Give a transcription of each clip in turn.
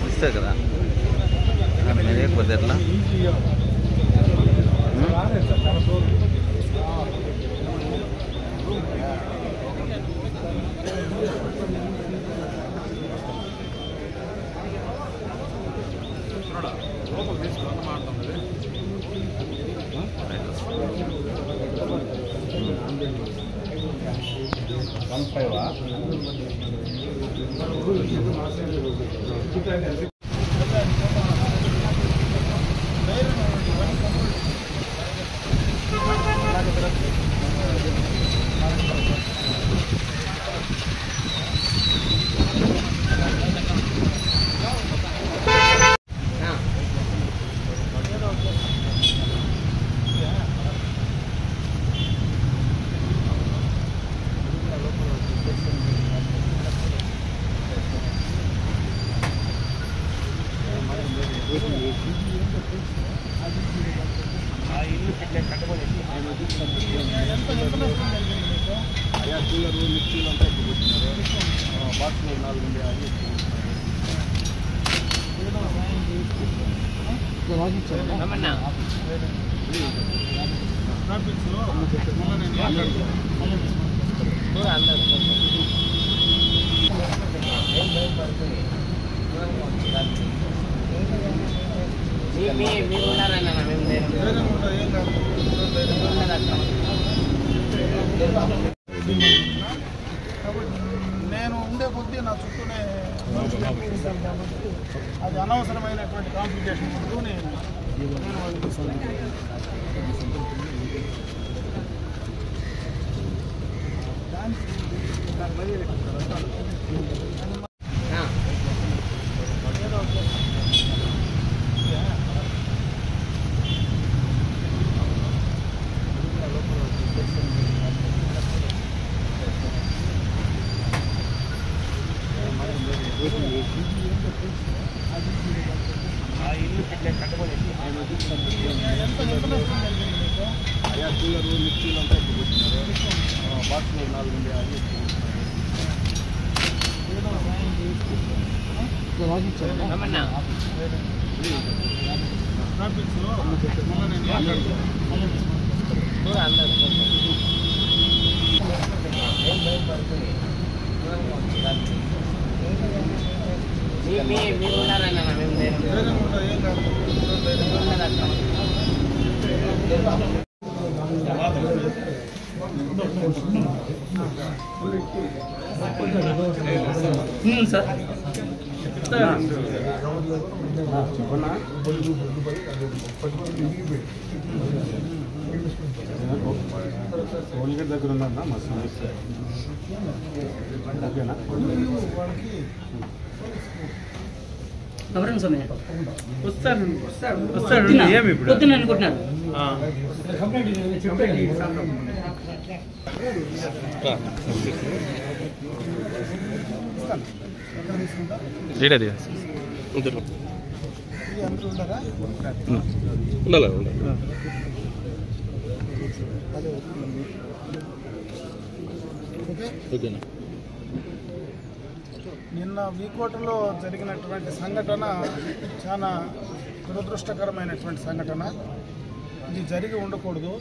ఇస్తే కదా మీరే కుదరలా నేను ఉండే కొద్దీ నా చుట్టూనే అది అనవసరమైనటువంటి కాంప్లికేషన్ ఉంటూ నేను సార్ టోల్గేట్ దగ్గర ఉందన్నా మస్తు ఓకేనా ఎవరండి సమయం వస్తారు ఏమి ఇప్పుడు పొద్దున్న అనుకుంటున్నాను ఓకేనా నిన్న వీకోటలో జరిగినటువంటి సంఘటన చాలా దురదృష్టకరమైనటువంటి సంఘటన. ఇది జరిగి ఉండకూడదు.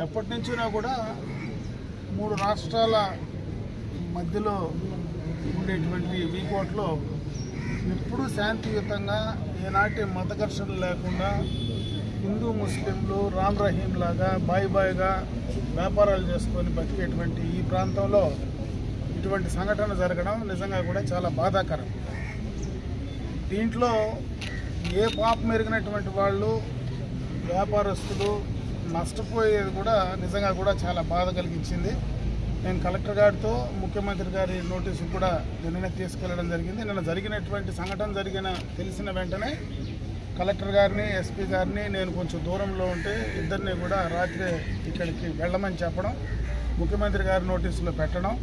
ఎప్పటి నుంచినా కూడా 3 రాష్ట్రాల మధ్యలో ఉండే ఉండేటువంటి వీకోట్లో ఎప్పుడు శాంతియుతంగా ఏనాటి మత ఘర్షణలు లేకుండా హిందూ ముస్లింలు రామ్ రహీం లాగా బాయిగా వ్యాపారాలు చేసుకొని బతికేటువంటి ఈ ప్రాంతంలో ఇటువంటి సంఘటన జరగడం నిజంగా కూడా చాలా బాధాకరం. దీంట్లో ఏ పాపం ఎరిగినటువంటి వాళ్ళు వ్యాపారస్తులు నష్టపోయేది కూడా నిజంగా కూడా చాలా బాధ కలిగించింది. నేను కలెక్టర్ గారితో ముఖ్యమంత్రి గారి నోటీసు కూడా నిన్ననే తీసుకెళ్లడం జరిగింది. నిన్న జరిగినటువంటి సంఘటన తెలిసిన వెంటనే కలెక్టర్ గారిని ఎస్పీ గారిని నేను కొంచెం దూరంలో ఉంటే ఇద్దరిని కూడా రాత్రి ఇక్కడికి వెళ్ళమని చెప్పడం, ముఖ్యమంత్రి గారి నోటీసులో పెట్టడం,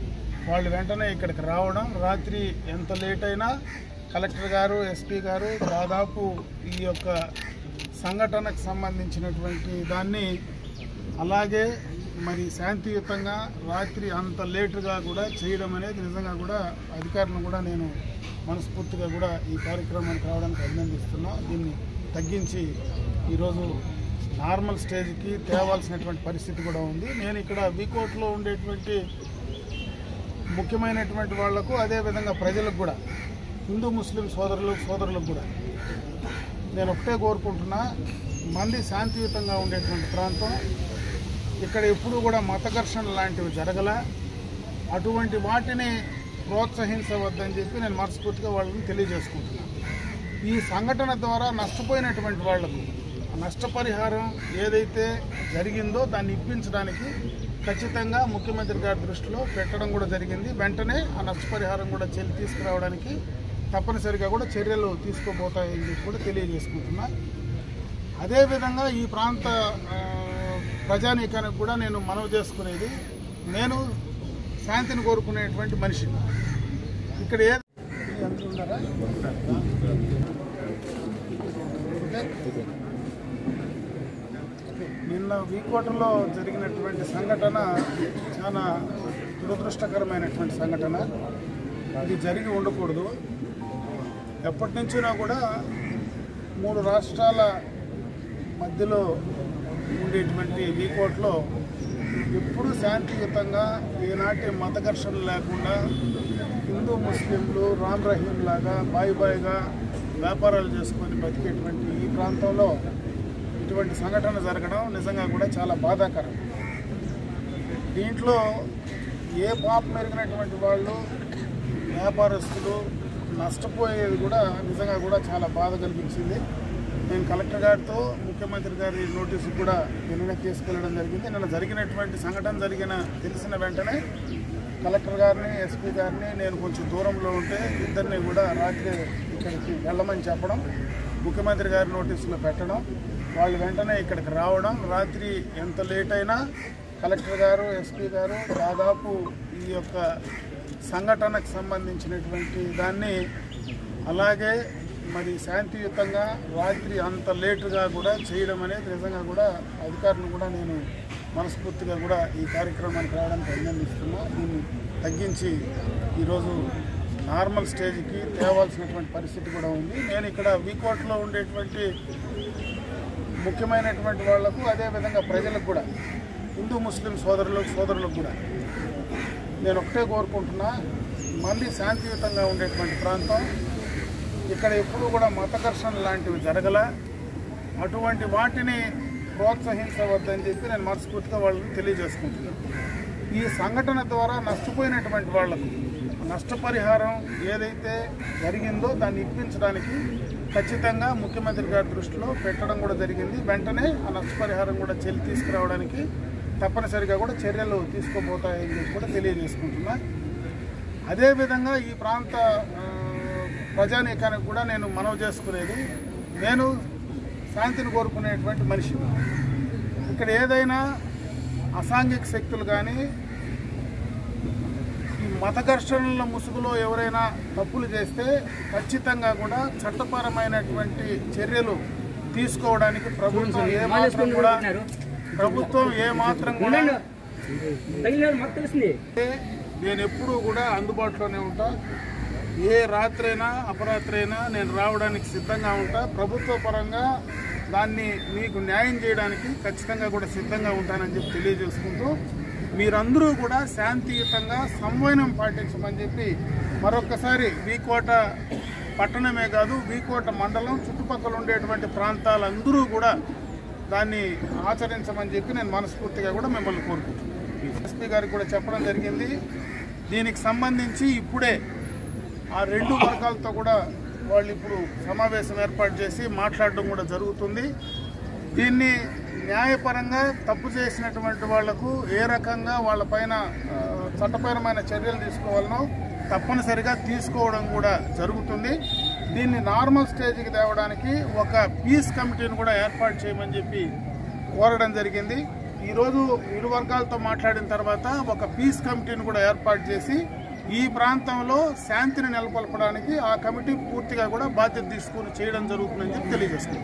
వాళ్ళు వెంటనే ఇక్కడికి రావడం, రాత్రి ఎంత లేట్ అయినా కలెక్టర్ గారు ఎస్పీ గారు దాదాపు ఈ యొక్క సంఘటనకు సంబంధించినటువంటి దాన్ని అలాగే మరి శాంతియుతంగా రాత్రి అంత లేటుగా కూడా చేయడం అనేది నిజంగా కూడా అధికారులను కూడా నేను మనస్ఫూర్తిగా కూడా ఈ కార్యక్రమానికి రావడానికి అభినందిస్తున్నా. దీన్ని తగ్గించి ఈరోజు నార్మల్ స్టేజ్కి తేవాల్సినటువంటి పరిస్థితి కూడా ఉంది. నేను ఇక్కడ వీకోట్లో ఉండేటువంటి ముఖ్యమైనటువంటి వాళ్లకు అదేవిధంగా ప్రజలకు కూడా హిందూ ముస్లిం సోదరులకు కూడా నేను ఒకటే కోరుకుంటున్నా, మంది శాంతియుతంగా ఉండేటువంటి ప్రాంతం, ఇక్కడ ఎప్పుడూ కూడా మత ఘర్షణ లాంటివి జరగల, అటువంటి వాటిని ప్రోత్సహించవద్దని చెప్పి నేను మనస్ఫూర్తిగా వాళ్ళని తెలియజేసుకుంటున్నాను. ఈ సంఘటన ద్వారా నష్టపోయినటువంటి వాళ్లకు నష్టపరిహారం ఏదైతే జరిగిందో దాన్ని ఇప్పించడానికి ఖచ్చితంగా ముఖ్యమంత్రి గారి దృష్టిలో పెట్టడం కూడా జరిగింది. వెంటనే ఆ నష్టపరిహారం కూడా తీసుకురావడానికి తప్పనిసరిగా కూడా చర్యలు తీసుకోబోతాయని చెప్పి కూడా తెలియజేసుకుంటున్నా. అదేవిధంగా ఈ ప్రాంత ప్రజానీకానికి కూడా నేను మనవి చేసుకునేది, నేను శాంతిని కోరుకునేటువంటి మనిషిని. ఇక్కడ ఉన్నారా? నిన్న వీకోటలో జరిగినటువంటి సంఘటన చాలా దురదృష్టకరమైనటువంటి సంఘటన. అది జరిగి ఉండకూడదు. ఎప్పటి నుంచినా కూడా 3 రాష్ట్రాల మధ్యలో ఉండేటువంటి వీకోట్లో ఎప్పుడు శాంతియుతంగా ఏనాటి మత ఘర్షణలు లేకుండా హిందూ ముస్లింలు రామ్ రహీం లాగా బాయిగా వ్యాపారాలు చేసుకొని బతికేటువంటి ఈ ప్రాంతంలో ఇటువంటి సంఘటన జరగడం నిజంగా కూడా చాలా బాధాకరం. దీంట్లో ఏ పాపం ఎరిగినటువంటి వాళ్ళు వ్యాపారస్తులు నష్టపోయేది కూడా నిజంగా కూడా చాలా బాధ కలిగించింది. నేను కలెక్టర్ గారితో ముఖ్యమంత్రి గారి నోటీసు కూడా నిన్ననే తీసుకెళ్లడం జరిగింది. నిన్న జరిగినటువంటి సంఘటన తెలిసిన వెంటనే కలెక్టర్ గారిని ఎస్పీ గారిని నేను కొంచెం దూరంలో ఉంటే ఇద్దరిని కూడా రాత్రి ఇక్కడికి వెళ్ళమని చెప్పడం, ముఖ్యమంత్రి గారి నోటీసులో పెట్టడం, వాళ్ళు వెంటనే ఇక్కడికి రావడం, రాత్రి ఎంత లేట్ అయినా కలెక్టర్ గారు ఎస్పీ గారు దాదాపు ఈ యొక్క సంఘటనకు సంబంధించినటువంటి దాన్ని అలాగే మరి శాంతియుతంగా రాత్రి అంత లేటుగా కూడా చేయడం అనేది నిజంగా కూడా అధికారులను కూడా నేను మనస్ఫూర్తిగా కూడా ఈ కార్యక్రమానికి రావడానికి అభినందిస్తున్నా. దీన్ని తగ్గించి ఈరోజు నార్మల్ స్టేజ్కి తేవాల్సినటువంటి పరిస్థితి కూడా ఉంది. నేను ఇక్కడ వీకోట్లో ఉండేటువంటి ముఖ్యమైనటువంటి వాళ్లకు అదేవిధంగా ప్రజలకు కూడా హిందూ ముస్లిం సోదరులకు కూడా నేను ఒకటే కోరుకుంటున్నా, మంది శాంతియుతంగా ఉండేటువంటి ప్రాంతం, ఇక్కడ ఎప్పుడూ కూడా మత ఘర్షణ లాంటివి జరగల, అటువంటి వాటిని ప్రోత్సహించవద్దని చెప్పి నేను మనస్ఫూర్తిగా వాళ్ళని తెలియజేసుకుంటున్నాను. ఈ సంఘటన ద్వారా నష్టపోయినటువంటి వాళ్లకు నష్టపరిహారం ఏదైతే జరిగిందో దాన్ని ఇప్పించడానికి ఖచ్చితంగా ముఖ్యమంత్రి గారి దృష్టిలో పెట్టడం కూడా జరిగింది. వెంటనే ఆ నష్టపరిహారం కూడా తీసుకురావడానికి తప్పనిసరిగా కూడా చర్యలు తీసుకోబోతాయని చెప్పి కూడా తెలియజేసుకుంటున్నా. అదేవిధంగా ఈ ప్రాంత ప్రజానీకానికి కూడా నేను మనవి చేసుకునేది, నేను శాంతిని కోరుకునేటువంటి మనిషిని. ఇక్కడ ఏదైనా అసాంఘిక శక్తులు కానీ ఈ మత ఘర్షణల ముసుగులో ఎవరైనా తప్పులు చేస్తే ఖచ్చితంగా కూడా చట్టపరమైనటువంటి చర్యలు తీసుకోవడానికి ప్రభుత్వం ఏమాత్రం కూడా నేను ఎప్పుడూ కూడా అందుబాటులోనే ఉంటా. ఏ రాత్రైనా అపరాత్రైనా నేను రావడానికి సిద్ధంగా ఉంటా. ప్రభుత్వ పరంగా దాన్ని మీకు న్యాయం చేయడానికి ఖచ్చితంగా కూడా సిద్ధంగా ఉంటానని చెప్పి తెలియజేసుకుంటూ మీరందరూ కూడా శాంతియుతంగా సంవయనం పాటించమని చెప్పి మరొకసారి వీకోట పట్టణమే కాదు వీకోట మండలం చుట్టుపక్కల ఉండేటువంటి ప్రాంతాలందరూ కూడా దాన్ని ఆచరించమని చెప్పి నేను మనస్ఫూర్తిగా కూడా మిమ్మల్ని కోరుకుంటున్నాను. ఎస్పీ గారికి కూడా చెప్పడం జరిగింది. దీనికి సంబంధించి ఇప్పుడే ఆ 2 వర్గాలతో కూడా వాళ్ళు ఇప్పుడు సమావేశం ఏర్పాటు చేసి మాట్లాడడం కూడా జరుగుతుంది. దీన్ని న్యాయపరంగా తప్పు చేసినటువంటి వాళ్లకు ఏ రకంగా వాళ్ళపైన చట్టపరమైన చర్యలు తీసుకోవాలనో తప్పనిసరిగా తీసుకోవడం కూడా జరుగుతుంది. దీన్ని నార్మల్ స్టేజ్కి తేవడానికి ఒక పీస్ కమిటీని కూడా ఏర్పాటు చేయమని చెప్పి కోరడం జరిగింది. ఈరోజు ఇరు వర్గాలతో మాట్లాడిన తర్వాత ఒక పీస్ కమిటీని కూడా ఏర్పాటు చేసి ఈ ప్రాంతంలో శాంతిని నెలకొల్పడానికి ఆ కమిటీ పూర్తిగా కూడా బాధ్యత తీసుకుని చేయడం జరుగుతుందని చెప్పి తెలియజేస్తుంది.